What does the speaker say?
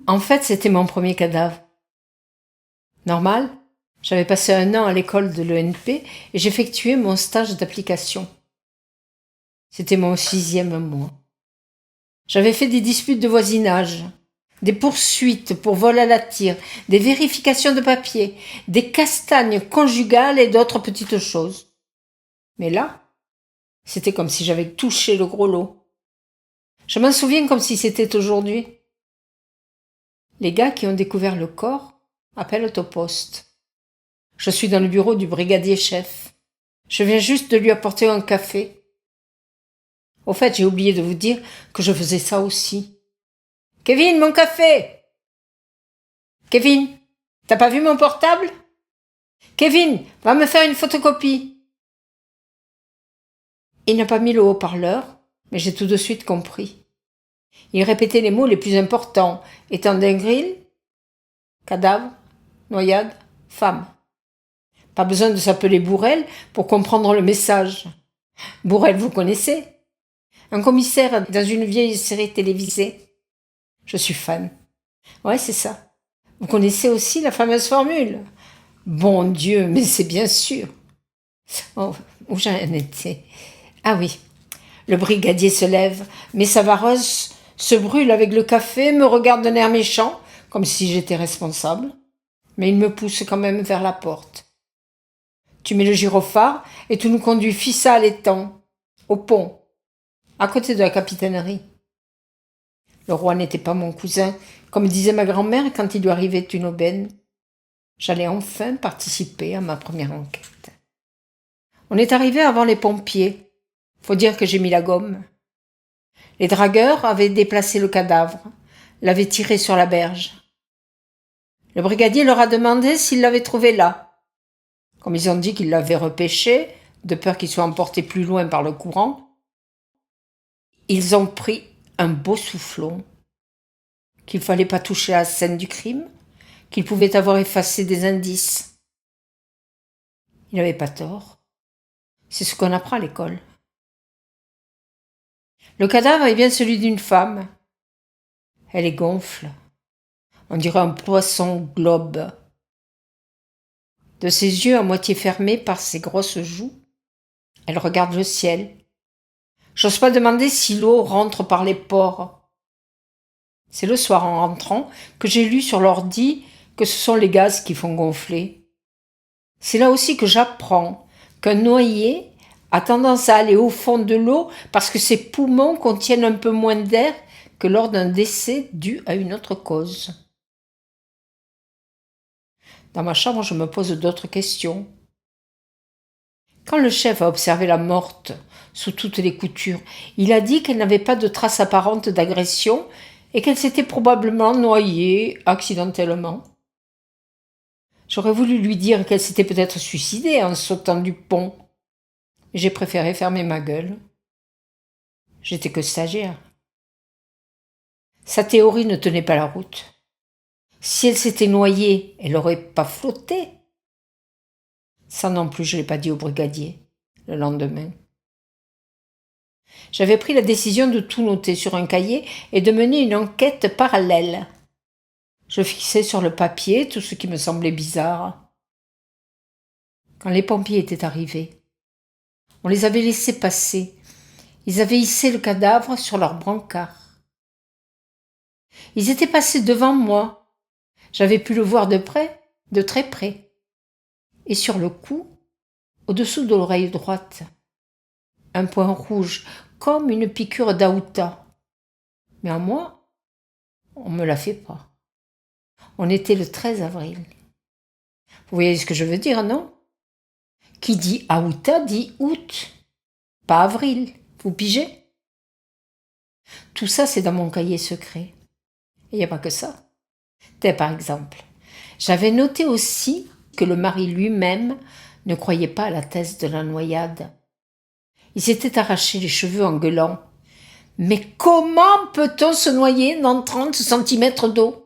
En fait, c'était mon premier cadavre. Normal, j'avais passé 1 an à l'école de l'ENP et j'effectuais mon stage d'application. C'était mon 6e mois. J'avais fait des disputes de voisinage, des poursuites pour vol à la tire, des vérifications de papier, des castagnes conjugales et d'autres petites choses. Mais là, c'était comme si j'avais touché le gros lot. Je m'en souviens comme si c'était aujourd'hui. Les gars qui ont découvert le corps appellent au poste. Je suis dans le bureau du brigadier chef. Je viens juste de lui apporter un café. Au fait, j'ai oublié de vous dire que je faisais ça aussi. « Kevin, mon café !»« Kevin, t'as pas vu mon portable ? Kevin, va me faire une photocopie !» Il n'a pas mis le haut-parleur, mais j'ai tout de suite compris. Il répétait les mots les plus importants, étant d'un grill, cadavre, noyade, femme. Pas besoin de s'appeler Bourrel pour comprendre le message. Bourrel, vous connaissez ? Un commissaire dans une vieille série télévisée. Je suis fan. Ouais, c'est ça. Vous connaissez aussi la fameuse formule ? Bon Dieu, mais c'est bien sûr. Oh, où j'en étais ? Ah oui. Le brigadier se lève, met sa vareuse, se brûle avec le café, me regarde d'un air méchant, comme si j'étais responsable. Mais il me pousse quand même vers la porte. Tu mets le gyrophare et tu nous conduis fissa à l'étang, au pont, à côté de la capitainerie. Le roi n'était pas mon cousin, comme disait ma grand-mère quand il lui arrivait une aubaine. J'allais enfin participer à ma première enquête. On est arrivé avant les pompiers. Faut dire que j'ai mis la gomme. Les dragueurs avaient déplacé le cadavre, l'avaient tiré sur la berge. Le brigadier leur a demandé s'ils l'avaient trouvé là. Comme ils ont dit qu'ils l'avaient repêché, de peur qu'il soit emporté plus loin par le courant, ils ont pris un beau soufflon, qu'il ne fallait pas toucher à la scène du crime, qu'il pouvait avoir effacé des indices. Il n'avait pas tort. C'est ce qu'on apprend à l'école. Le cadavre est bien celui d'une femme. Elle est gonfle. On dirait un poisson globe. De ses yeux à moitié fermés par ses grosses joues, elle regarde le ciel. J'ose pas demander si l'eau rentre par les pores. C'est le soir en rentrant que j'ai lu sur l'ordi que ce sont les gaz qui font gonfler. C'est là aussi que j'apprends qu'un noyé a tendance à aller au fond de l'eau parce que ses poumons contiennent un peu moins d'air que lors d'un décès dû à une autre cause. Dans ma chambre, je me pose d'autres questions. Quand le chef a observé la morte sous toutes les coutures, il a dit qu'elle n'avait pas de traces apparentes d'agression et qu'elle s'était probablement noyée accidentellement. J'aurais voulu lui dire qu'elle s'était peut-être suicidée en sautant du pont. J'ai préféré fermer ma gueule. J'étais que stagiaire. Sa théorie ne tenait pas la route. Si elle s'était noyée, elle n'aurait pas flotté. Ça non plus, je ne l'ai pas dit au brigadier, le lendemain. J'avais pris la décision de tout noter sur un cahier et de mener une enquête parallèle. Je fixais sur le papier tout ce qui me semblait bizarre. Quand les pompiers étaient arrivés, on les avait laissés passer. Ils avaient hissé le cadavre sur leur brancard. Ils étaient passés devant moi. J'avais pu le voir de près, de très près. Et sur le cou, au-dessous de l'oreille droite, un point rouge, comme une piqûre d'aouta. Mais à moi, on ne me l'a fait pas. On était le 13 avril. Vous voyez ce que je veux dire, non ? Qui dit aouta dit août, pas avril. Vous pigez ? Tout ça, c'est dans mon cahier secret. Et il n'y a pas que ça. Par exemple, j'avais noté aussi que le mari lui-même ne croyait pas à la thèse de la noyade. Il s'était arraché les cheveux en gueulant. « Mais comment peut-on se noyer dans 30 centimètres d'eau ?»